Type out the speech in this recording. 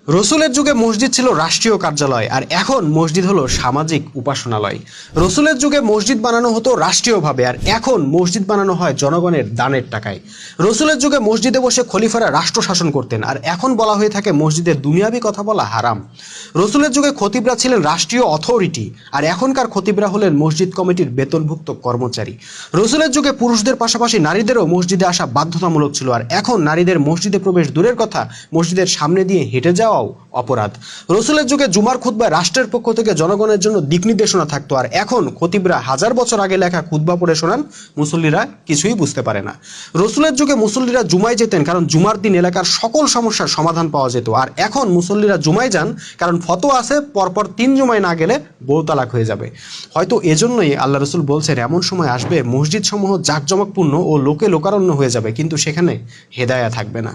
রসুলের যুগে মসজিদ ছিল রাষ্ট্রীয় কার্যালয়, আর এখন মসজিদ হলো সামাজিক উপাসনালয়। রসুলের যুগে মসজিদ বানানো হতো রাষ্ট্রীয়ভাবে, আর এখন মসজিদ বানানো হয় জনগণের দানের টাকায়। রসুলের যুগে মসজিদে বসে খলিফারা রাষ্ট্র শাসন করতেন, আর এখন বলা হয়ে থাকে মসজিদের দুনিয়াবি কথা বলা হারাম। রসুলের যুগে খতিবরা ছিলেন রাষ্ট্রীয় অথরিটি, আর এখনকার খতিবরা হলেন মসজিদ কমিটির বেতনভুক্ত কর্মচারী। রসুলের যুগে পুরুষদের পাশাপাশি নারীদেরও মসজিদে আসা বাধ্যতামূলক ছিল, আর এখন নারীদের মসজিদে প্রবেশ দূরের কথা, মসজিদের সামনে দিয়ে হেঁটে যাওয়াও অপরাধ। রসুলের যুগে জুমার খুতবায় রাষ্ট্রের পক্ষ থেকে জনগণের জন্য দিক নির্দেশনা থাকতো, আর এখন খতিবরা হাজার বছর আগে লেখা খুতবা পড়ে শোনান, মুসল্লিরা কিছুই বুঝতে পারে না। রসুলের যুগে মুসল্লিরা জুমায় যেতেন কারণ জুমার দিন এলাকার সকল সমস্যার সমাধান পাওয়া যেত, আর এখন মুসল্লিরা জুমায় যান কারণ ফতোয়া আছে পরপর 3 জুমায় না গেলে বউ তালাক হয়ে যাবে। হয়তো এজন্যই আল্লাহ রসুল বলছেন এমন সময় আসবে মসজিদ সমূহ জাঁকজমকপূর্ণ ও লোকে লোকারণ্য হয়ে যাবে, কিন্তু সেখানে হেদায়া থাকবে না।